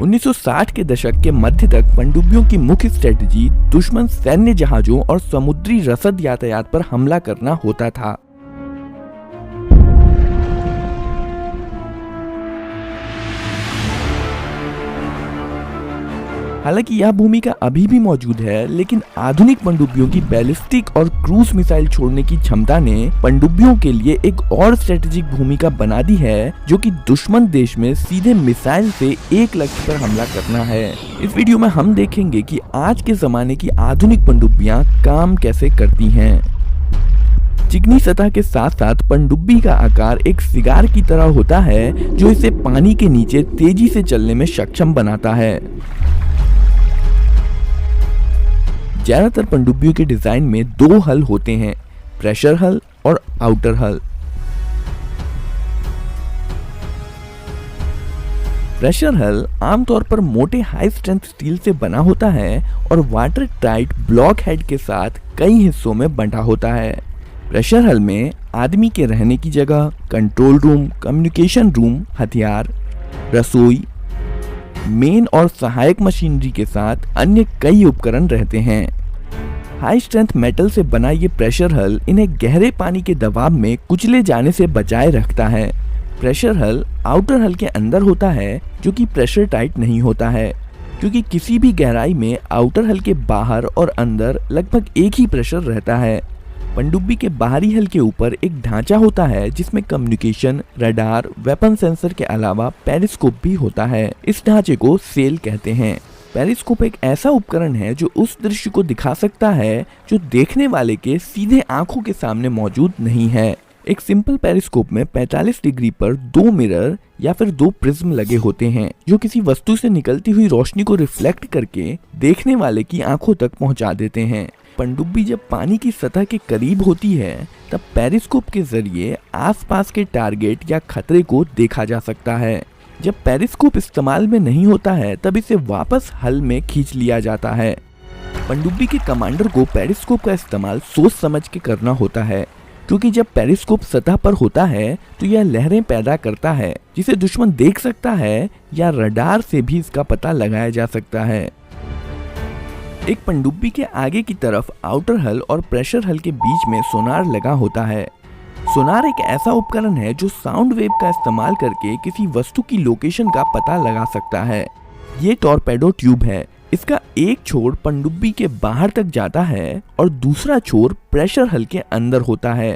1960 के दशक के मध्य तक पनडुब्बियों की मुख्य स्ट्रेटजी दुश्मन सैन्य जहाजों और समुद्री रसद यातायात पर हमला करना होता था। हालांकि यह भूमिका अभी भी मौजूद है, लेकिन आधुनिक पनडुब्बियों की बैलिस्टिक और क्रूज मिसाइल छोड़ने की क्षमता ने पनडुब्बियों के लिए एक और स्ट्रेटेजिक भूमिका बना दी है, जो कि दुश्मन देश में सीधे मिसाइल से एक लक्ष्य पर हमला करना है। इस वीडियो में हम देखेंगे कि आज के जमाने की आधुनिक पनडुब्बियां काम कैसे करती हैं। चिकनी सतह के साथ साथ पनडुब्बी का आकार एक सिगार की तरह होता है, जो इसे पानी के नीचे तेजी से चलने में सक्षम बनाता है। ज्यादातर पनडुब्बियों के डिजाइन में दो हल होते हैं, प्रेशर हल और आउटर हल। प्रेशर हल आमतौर पर मोटे हाई स्ट्रेंथ स्टील से बना होता है और वाटर टाइट ब्लॉक हेड के साथ कई हिस्सों में बंटा होता है। प्रेशर हल में आदमी के रहने की जगह, कंट्रोल रूम, कम्युनिकेशन रूम, हथियार, रसोई, मेन और सहायक मशीनरी के साथ अन्य कई उपकरण रहते हैं। हाई स्ट्रेंथ मेटल से बना ये प्रेशर हल इन्हें गहरे पानी के दबाव में कुचले जाने से बचाए रखता है। प्रेशर हल आउटर हल के अंदर होता है, जो कि प्रेशर टाइट नहीं होता है, क्योंकि किसी भी गहराई में आउटर हल के बाहर और अंदर लगभग एक ही प्रेशर रहता है। पनडुब्बी के बाहरी हल के ऊपर एक ढांचा होता है, जिसमें कम्युनिकेशन, रडार, वेपन सेंसर के अलावा पेरिस्कोप भी होता है। इस ढांचे को सेल कहते हैं। पेरिस्कोप एक ऐसा उपकरण है जो उस दृश्य को दिखा सकता है जो देखने वाले के सीधे आंखों के सामने मौजूद नहीं है। एक सिंपल पेरिस्कोप में 45 डिग्री पर दो मिरर या फिर दो प्रिज्म लगे होते हैं, जो किसी वस्तु से निकलती हुई रोशनी को रिफ्लेक्ट करके देखने वाले की आंखों तक पहुंचा देते हैं। पनडुब्बी जब पानी की सतह के करीब होती है, तब पेरिस्कोप के जरिए आसपास के टारगेट या खतरे को देखा जा सकता है। जब पेरिस्कोप इस्तेमाल में नहीं होता है, तब इसे वापस हल में खींच लिया जाता है। पनडुब्बी के कमांडर को पेरिस्कोप का इस्तेमाल सोच समझ के करना होता है, क्योंकि जब पेरिस्कोप सतह पर होता है तो यह लहरें पैदा करता है, जिसे दुश्मन देख सकता है या रडार से भी इसका पता लगाया जा सकता है। एक पनडुब्बी के आगे की तरफ आउटर हल और प्रेशर हल के बीच में सोनार लगा होता है। सोनार एक ऐसा उपकरण है जो साउंड वेव का इस्तेमाल करके किसी वस्तु की लोकेशन का पता लगा सकता है। ये टॉर्पेडो ट्यूब है। इसका एक छोर पनडुब्बी के बाहर तक जाता है और दूसरा छोर प्रेशर हल के अंदर होता है।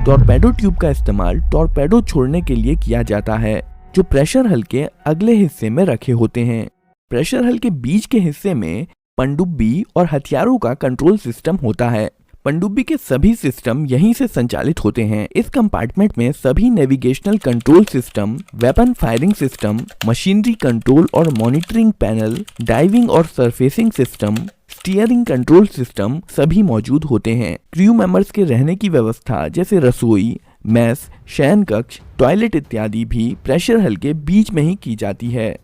टॉर्पेडो ट्यूब का इस्तेमाल टॉर्पेडो छोड़ने के लिए किया जाता है, जो प्रेशर हल के अगले हिस्से में रखे होते हैं। प्रेशर हल के बीच के हिस्से में पनडुब्बी और हथियारों का कंट्रोल सिस्टम होता है। पनडुब्बी के सभी सिस्टम यहीं से संचालित होते हैं। इस कंपार्टमेंट में सभी navigational control system, weapon firing system, machinery control और मॉनिटरिंग पैनल, डाइविंग और surfacing system, steering control system सभी मौजूद होते हैं। क्रू मेंबर्स के रहने की व्यवस्था जैसे रसोई, मेस, शयन कक्ष, टॉयलेट इत्यादि भी प्रेशर हल के बीच में ही की जाती है।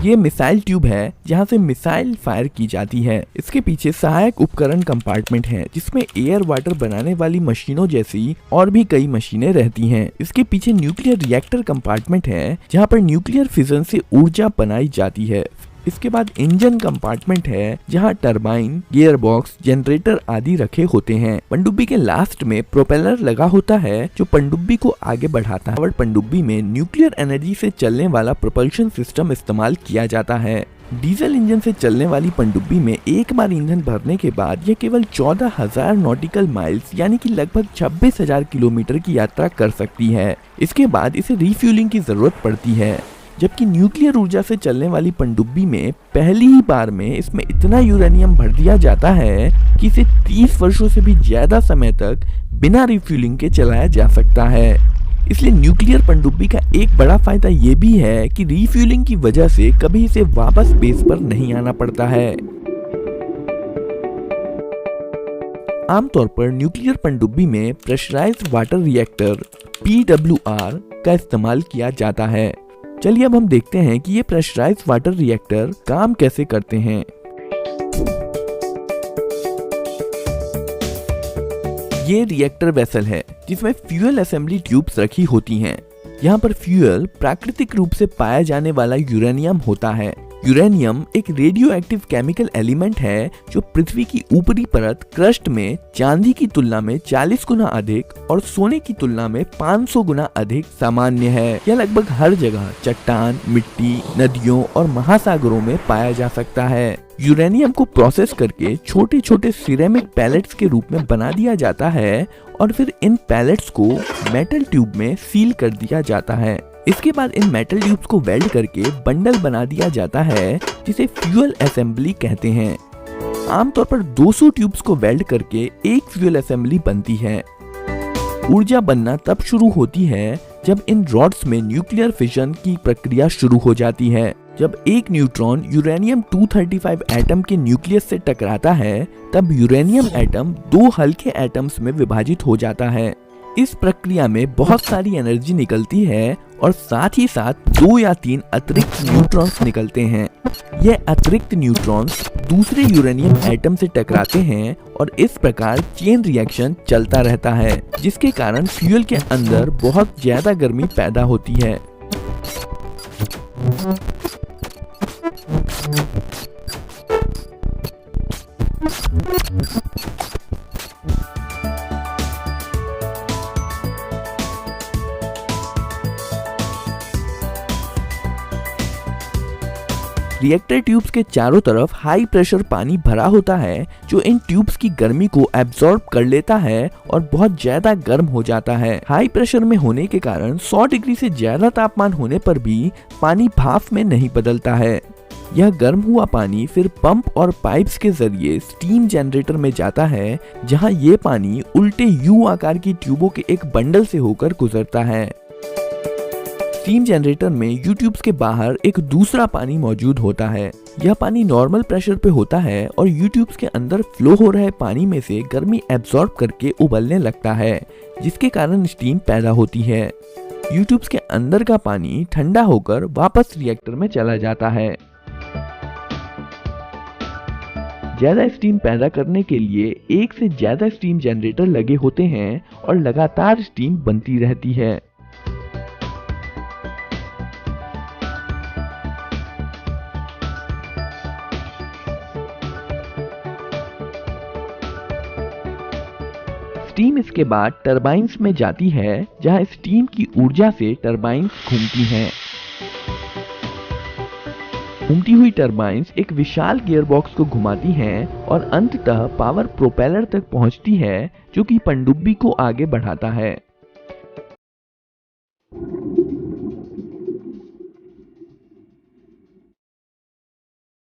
ये मिसाइल ट्यूब है, जहां से मिसाइल फायर की जाती है। इसके पीछे सहायक उपकरण कंपार्टमेंट है, जिसमें एयर वाटर बनाने वाली मशीनों जैसी और भी कई मशीनें रहती हैं। इसके पीछे न्यूक्लियर रिएक्टर कंपार्टमेंट है, जहां पर न्यूक्लियर फिजन से ऊर्जा बनाई जाती है। इसके बाद इंजन कंपार्टमेंट है, जहां टरबाइन, गियर बॉक्स, जनरेटर आदि रखे होते हैं। पनडुब्बी के लास्ट में प्रोपेलर लगा होता है, जो पनडुब्बी को आगे बढ़ाता है। पनडुब्बी में न्यूक्लियर एनर्जी से चलने वाला प्रोपल्शन सिस्टम इस्तेमाल किया जाता है। डीजल इंजन से चलने वाली पनडुब्बी में एक बार ईंधन भरने के बाद यह केवल 14,000 नॉटिकल माइल्स यानी कि लगभग 26,000 किलोमीटर की यात्रा कर सकती है। इसके बाद इसे रिफ्यूलिंग की जरूरत पड़ती है, जबकि न्यूक्लियर ऊर्जा से चलने वाली पनडुब्बी में पहली ही बार में इसमें इतना यूरेनियम भर दिया जाता है कि इसे 30 वर्षों से भी ज्यादा समय तक बिना रिफ्यूलिंग के चलाया जा सकता है। इसलिए न्यूक्लियर पनडुब्बी का एक बड़ा फायदा ये भी है कि रिफ्यूलिंग की वजह से कभी इसे वापस बेस पर नहीं आना पड़ता है। आमतौर पर न्यूक्लियर पनडुब्बी में प्रेशराइज्ड वाटर रिएक्टर PWR का इस्तेमाल किया जाता है। चलिए अब हम देखते हैं कि ये प्रेशराइज्ड वाटर रिएक्टर काम कैसे करते हैं। ये रिएक्टर वेसल है, जिसमें फ्यूल असेंबली ट्यूब्स रखी होती हैं। यहाँ पर फ्यूल प्राकृतिक रूप से पाया जाने वाला यूरेनियम होता है। यूरेनियम एक रेडियो एक्टिव केमिकल एलिमेंट है जो पृथ्वी की ऊपरी परत क्रस्ट में चांदी की तुलना में 40 गुना अधिक और सोने की तुलना में 500 गुना अधिक सामान्य है। यह लगभग हर जगह चट्टान, मिट्टी, नदियों और महासागरों में पाया जा सकता है। यूरेनियम को प्रोसेस करके छोटे छोटे सिरेमिक पैलेट्स के रूप में बना दिया जाता है और फिर इन पैलेट्स को मेटल ट्यूब में सील कर दिया जाता है। इसके बाद इन मेटल ट्यूब्स को वेल्ड करके बंडल बना दिया जाता है जिसे फ्यूल असेंबली कहते हैं। आमतौर पर 200 ट्यूब्स को वेल्ड करके एक फ्यूल असेंबली बनती है। ऊर्जा बनना तब शुरू होती है जब इन रॉड्स में न्यूक्लियर फिशन की प्रक्रिया शुरू हो जाती है। जब एक न्यूट्रॉन यूरेनियम 235 एटम के न्यूक्लियस से टकराता है तब यूरेनियम एटम 2 हल्के एटम्स में विभाजित हो जाता है। इस प्रक्रिया में बहुत सारी एनर्जी निकलती है और साथ ही साथ 2 या 3 अतिरिक्त न्यूट्रॉन्स निकलते हैं। यह अतिरिक्त न्यूट्रॉन्स दूसरे यूरेनियम एटम से टकराते हैं और इस प्रकार चेन रिएक्शन चलता रहता है जिसके कारण फ्यूल के अंदर बहुत ज्यादा गर्मी पैदा होती है। रिएक्टर ट्यूब्स के चारों तरफ हाई प्रेशर पानी भरा होता है जो इन ट्यूब्स की गर्मी को एब्जॉर्ब कर लेता है और बहुत ज्यादा गर्म हो जाता है। हाई प्रेशर में होने के कारण 100 डिग्री से ज्यादा तापमान होने पर भी पानी भाप में नहीं बदलता है। यह गर्म हुआ पानी फिर पंप और पाइप्स के जरिए स्टीम जनरेटर में जाता है जहां ये पानी उल्टे यू आकार की ट्यूबों के एक बंडल से होकर गुजरता है। स्टीम जनरेटर में यू ट्यूब्स के बाहर एक दूसरा पानी मौजूद होता है। यह पानी नॉर्मल प्रेशर पे होता है और यू ट्यूब्स के अंदर फ्लो हो रहे पानी में से गर्मी एब्जॉर्ब करके उबलने लगता है जिसके कारण स्टीम पैदा होती है। यू ट्यूब्स के अंदर का पानी ठंडा होकर वापस रिएक्टर में चला जाता है। ज्यादा स्टीम पैदा करने के लिए एक से ज्यादा स्टीम जनरेटर लगे होते हैं और लगातार स्टीम बनती रहती है। स्टीम इसके बाद टरबाइन्स में जाती है जहां स्टीम की ऊर्जा से टरबाइन्स घूमती हैं। घूमती हुई टरबाइन्स एक विशाल गियरबॉक्स को घुमाती हैं और अंततः पावर प्रोपेलर तक पहुंचती है जो कि पनडुब्बी को आगे बढ़ाता है।